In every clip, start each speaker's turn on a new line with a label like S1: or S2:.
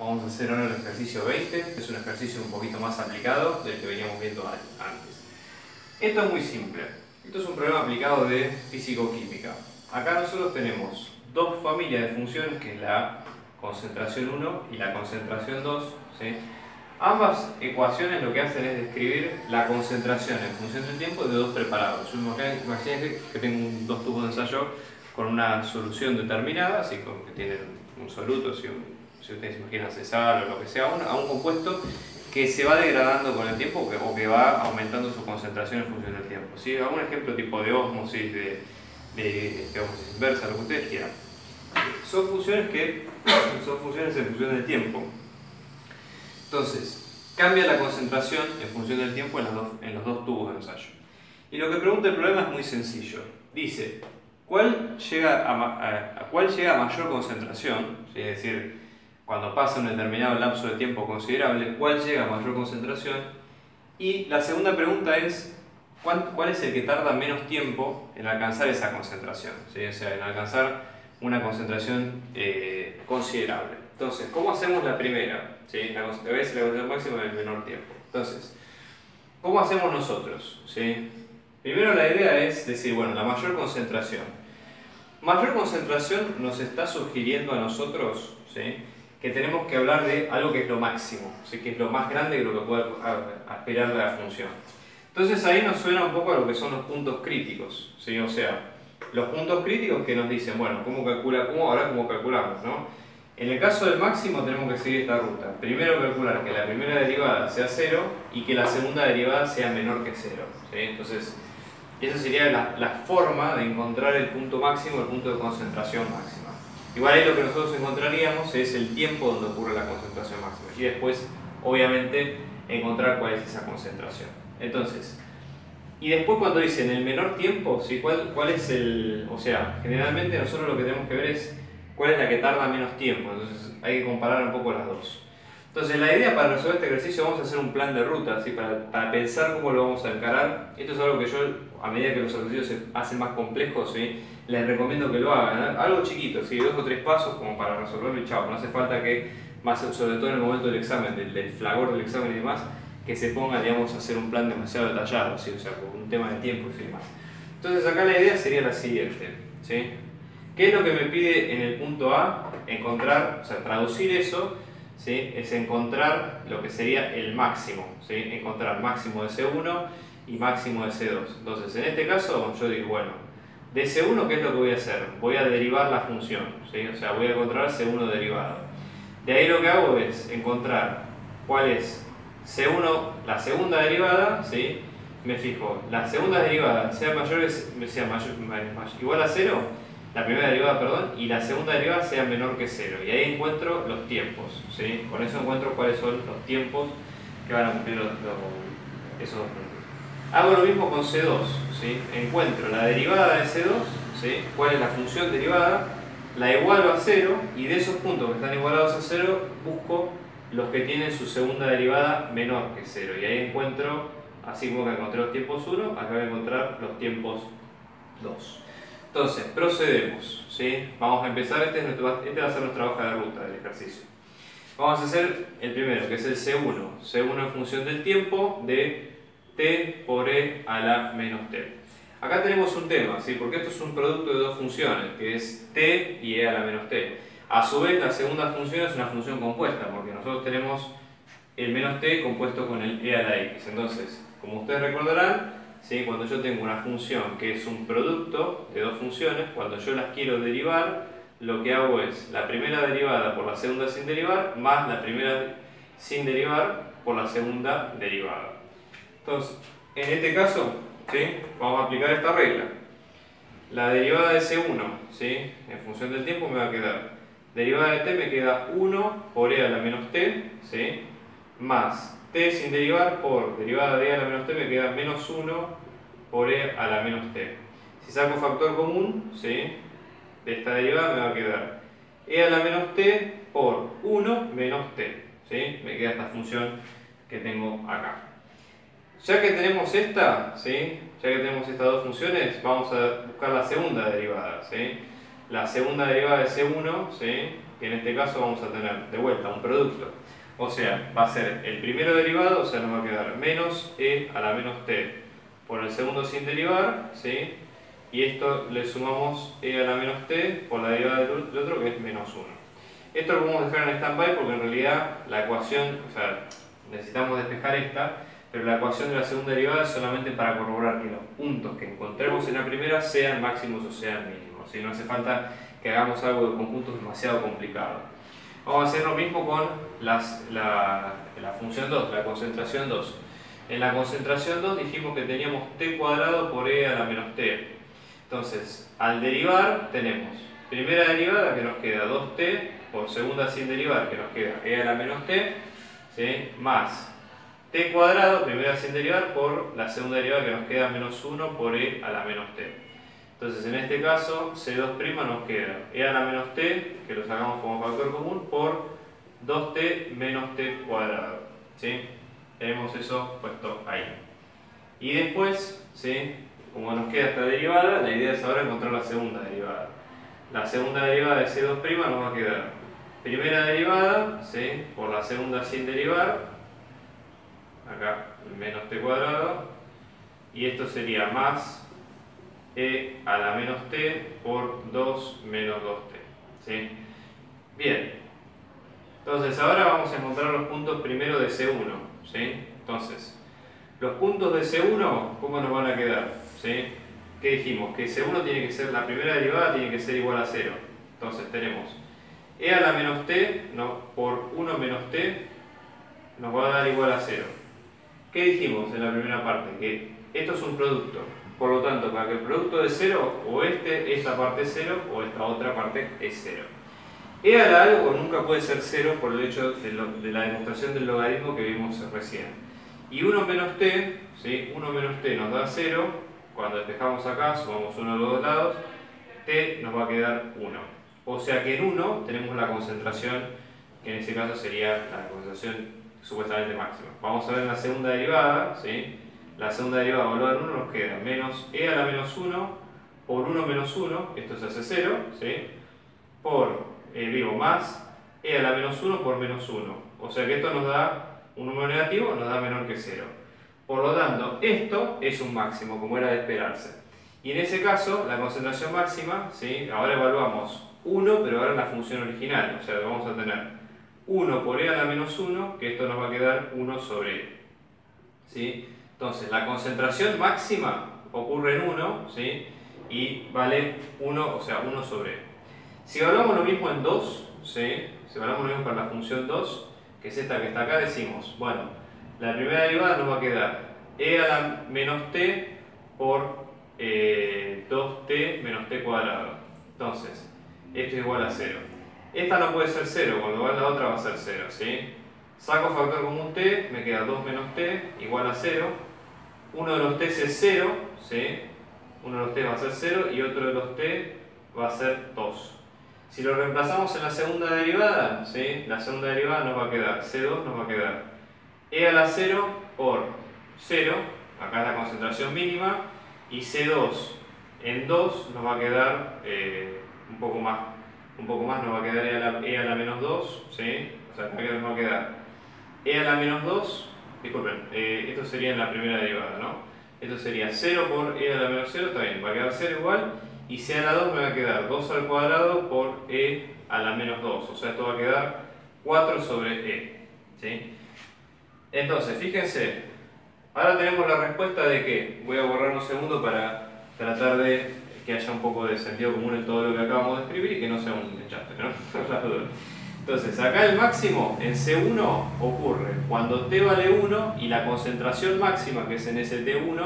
S1: Vamos a hacer ahora el ejercicio 20, que es un ejercicio un poquito más aplicado del que veníamos viendo antes. Esto es muy simple. Esto es un problema aplicado de físico-química. Acá nosotros tenemos dos familias de funciones, que es la concentración 1 y la concentración 2. ¿Sí? Ambas ecuaciones lo que hacen es describir la concentración en función del tiempo de dos preparados. Imagínense que tengo dos tubos de ensayo con una solución determinada, así como que tienen un soluto, si ustedes imaginan sal o lo que sea, a un compuesto que se va degradando con el tiempo o que va aumentando su concentración en función del tiempo. ¿Sí? Hago un ejemplo tipo de ósmosis, de ósmosis inversa, lo que ustedes quieran. Son funciones en función del tiempo. Entonces, cambia la concentración en función del tiempo en los dos tubos de ensayo. Y lo que pregunta el problema es muy sencillo. Dice, ¿cuál llega a mayor concentración? ¿Sí? Es decir, cuando pasa un determinado lapso de tiempo considerable, ¿cuál llega a mayor concentración? Y la segunda pregunta es, ¿cuál es el que tarda menos tiempo en alcanzar esa concentración? ¿Sí? O sea, en alcanzar una concentración considerable. Entonces, ¿cómo hacemos la primera? ¿Sí? La concentración máxima en el menor tiempo. Entonces, ¿cómo hacemos nosotros? ¿Sí? Primero la idea es decir, bueno, la mayor concentración. Mayor concentración nos está sugiriendo a nosotros, ¿sí?, que tenemos que hablar de algo que es lo máximo, ¿sí?, que es lo más grande de lo que puede aspirar la función. Entonces ahí nos suena un poco a lo que son los puntos críticos, ¿sí? O sea, los puntos críticos que nos dicen, bueno, ¿cómo calculamos, ¿no? En el caso del máximo tenemos que seguir esta ruta. Primero calcular que la primera derivada sea 0 y que la segunda derivada sea menor que 0, ¿sí? Entonces, esa sería la forma de encontrar el punto máximo, el punto de concentración máxima. Igual ahí lo que nosotros encontraríamos es el tiempo donde ocurre la concentración máxima. Y después, obviamente, encontrar cuál es esa concentración. Entonces, y después cuando dicen el menor tiempo, ¿sí?, ¿cuál es el...? O sea, generalmente nosotros lo que tenemos que ver es cuál es la que tarda menos tiempo. Entonces hay que comparar un poco las dos. Entonces la idea para resolver este ejercicio, vamos a hacer un plan de ruta, ¿sí?, para pensar cómo lo vamos a encarar. Esto es algo que yo, a medida que los ejercicios se hacen más complejos, ¿sí?, les recomiendo que lo hagan. Algo chiquito, ¿sí?, 2 o 3 pasos como para resolverlo y chao. No hace falta que, sobre todo en el momento del examen, del fragor del examen y demás, que se ponga, digamos, a hacer un plan demasiado detallado, ¿sí?, o sea, por un tema de tiempo y demás. Entonces acá la idea sería la siguiente, ¿sí? ¿Qué es lo que me pide en el punto A? Encontrar, o sea, traducir eso, ¿sí?, es encontrar lo que sería el máximo, ¿sí?, encontrar máximo de C1 y máximo de C2. Entonces, en este caso, yo digo, bueno, de C1, ¿qué es lo que voy a hacer? Voy a derivar la función, ¿sí? O sea, voy a encontrar C1 derivado. De ahí lo que hago es encontrar cuál es C1, la segunda derivada, ¿sí? Me fijo, la segunda derivada sea igual a 0, la primera derivada, perdón, y la segunda derivada sea menor que 0. Y ahí encuentro los tiempos, ¿sí? Con eso encuentro cuáles son los tiempos que van a cumplir esos dos puntos. Hago lo mismo con C2, ¿sí? Encuentro la derivada de C2, ¿sí?, cuál es la función derivada, la igualo a 0 y de esos puntos que están igualados a 0 busco los que tienen su segunda derivada menor que 0. Y ahí encuentro, así como que encontré los tiempos 1, acá voy a encontrar los tiempos 2. Entonces, procedemos, ¿sí? Vamos a empezar, este va a ser nuestra hoja de ruta del ejercicio. Vamos a hacer el primero, que es el C1. C1 en función del tiempo de t por e a la menos t. Acá tenemos un tema, ¿sí?, porque esto es un producto de dos funciones, que es t y e a la menos t. A su vez, la segunda función es una función compuesta, porque nosotros tenemos el menos t compuesto con el e a la x. Entonces, como ustedes recordarán, ¿sí?, cuando yo tengo una función que es un producto de dos funciones, cuando yo las quiero derivar, lo que hago es la primera derivada por la segunda sin derivar, más la primera sin derivar por la segunda derivada. Entonces, en este caso, ¿sí?, vamos a aplicar esta regla. La derivada de C1, ¿sí?, en función del tiempo me va a quedar, derivada de t me queda 1 por e a la menos t, ¿sí?, más t sin derivar por derivada de e a la menos t me queda menos 1 por e a la menos t. Si saco factor común, ¿sí?, de esta derivada me va a quedar e a la menos t por 1 menos t, ¿sí?, me queda esta función que tengo acá. Ya que tenemos esta, ¿sí?, ya que tenemos estas dos funciones, vamos a buscar la segunda derivada, ¿sí? la segunda derivada de C1, ¿sí? Que en este caso vamos a tener de vuelta un producto. O sea, va a ser el primero derivado, o sea, nos va a quedar menos e a la menos t por el segundo sin derivar, ¿sí? Y esto le sumamos e a la menos t por la derivada del otro, que es menos 1. Esto lo podemos dejar en stand-by porque en realidad la ecuación, o sea, necesitamos despejar esta, pero la ecuación de la segunda derivada es solamente para corroborar que los puntos que encontremos en la primera sean máximos o sean mínimos, ¿sí? No hace falta que hagamos algo de conjuntos demasiado complicado. Vamos a hacer lo mismo con la función 2, la concentración 2. En la concentración 2 dijimos que teníamos t cuadrado por e a la menos t. Entonces, al derivar tenemos primera derivada que nos queda 2t por segunda sin derivar que nos queda e a la menos t, ¿sí? Más t cuadrado, primera sin derivar, por la segunda derivada que nos queda menos 1 por e a la menos t. Entonces en este caso C2' nos queda e a la menos t, que lo sacamos como factor común, por 2t menos t cuadrado, ¿sí? Tenemos eso puesto ahí. Y después, ¿sí? Como nos queda esta derivada, la idea es ahora encontrar la segunda derivada. La segunda derivada de C2' nos va a quedar primera derivada, ¿sí? Por la segunda sin derivar, acá menos t cuadrado, y esto sería más e a la menos t por 2 menos 2t, ¿sí? Bien, entonces ahora vamos a encontrar los puntos primero de C1, ¿sí? Entonces, los puntos de C1, ¿cómo nos van a quedar? ¿Sí? ¿Qué dijimos? Que C1 tiene que ser, la primera derivada tiene que ser igual a 0. Entonces tenemos e a la menos t, ¿no? Por 1 menos t nos va a dar igual a 0. ¿Qué dijimos en la primera parte? Que esto es un producto. Por lo tanto, para que el producto de 0, o esta parte es 0, o esta otra parte es 0. E a la algo nunca puede ser 0 por el hecho de la demostración del logaritmo que vimos recién. Y 1 menos t, ¿sí? 1 menos t nos da 0. Cuando despejamos acá, sumamos 1 a los dos lados, t nos va a quedar 1. O sea que en 1 tenemos la concentración, que en este caso sería la concentración supuestamente máxima. Vamos a ver en la segunda derivada, ¿sí? La segunda derivada evaluada en 1 nos queda menos e a la menos 1 por 1 menos 1, esto se hace 0, ¿sí? Por, más e a la menos 1 por menos 1. O sea que esto nos da un número negativo, nos da menor que 0. Por lo tanto, esto es un máximo, como era de esperarse. Y en ese caso, la concentración máxima, ¿sí? Ahora evaluamos 1, pero ahora en la función original. O sea, vamos a tener 1 por e a la menos 1, que esto nos va a quedar 1 sobre e, ¿sí? Entonces, la concentración máxima ocurre en 1, ¿sí? Y vale 1, o sea, 1 sobre e. Si evaluamos lo mismo en 2, ¿sí? Si evaluamos lo mismo para la función 2, que es esta que está acá, decimos, bueno, la primera derivada nos va a quedar e a la menos t por 2t menos t cuadrado. Entonces, esto es igual a 0. Esta no puede ser 0, con lo cual la otra va a ser 0, ¿sí? Saco factor común t, me queda 2 menos t igual a 0. Uno de los t es 0, ¿sí? Uno de los t va a ser 0 y otro de los t va a ser 2. Si lo reemplazamos en la segunda derivada, ¿sí? La segunda derivada nos va a quedar C2, nos va a quedar e a la 0 por 0, acá es la concentración mínima, y C2 en 2 nos va a quedar un poco más nos va a quedar e a la menos 2, ¿sí? O sea, acá nos va a quedar e a la menos 2, disculpen, esto sería en la primera derivada, ¿no? Esto sería 0 por e a la menos 0, está bien, va a quedar 0 igual, y c a la 2 me va a quedar 2 al cuadrado por e a la menos 2, o sea, esto va a quedar 4 sobre e, ¿sí? Entonces, fíjense, ahora tenemos la respuesta de que, voy a borrar un segundo para tratar de que haya un poco de sentido común en todo lo que acabamos de escribir y que no sea un enchaste, ¿no? Entonces, acá el máximo en C1 ocurre cuando t vale 1 y la concentración máxima, que es en ese t1,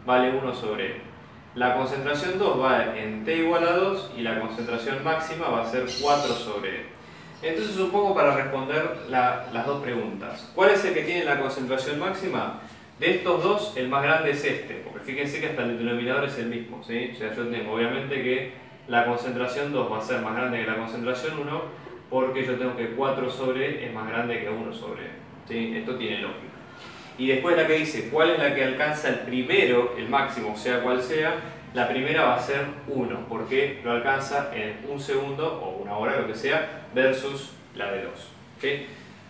S1: vale 1 sobre e. La concentración 2 va en t igual a 2 y la concentración máxima va a ser 4 sobre e. Entonces, un poco para responder las dos preguntas. ¿Cuál es el que tiene la concentración máxima? De estos dos, el más grande es este, porque fíjense que hasta el denominador es el mismo, ¿sí? O sea, yo tengo obviamente que la concentración 2 va a ser más grande que la concentración 1, porque yo tengo que 4 sobre e es más grande que 1 sobre e, ¿sí? Esto tiene lógica. Y después la que dice, ¿cuál es la que alcanza el primero, el máximo, sea cual sea? la primera va a ser 1, porque lo alcanza en 1 segundo o 1 hora, lo que sea, versus la de 2. ¿Okay?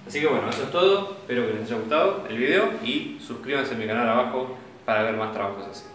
S1: Así que bueno, eso es todo. Espero que les haya gustado el video y suscríbanse a mi canal abajo para ver más trabajos así.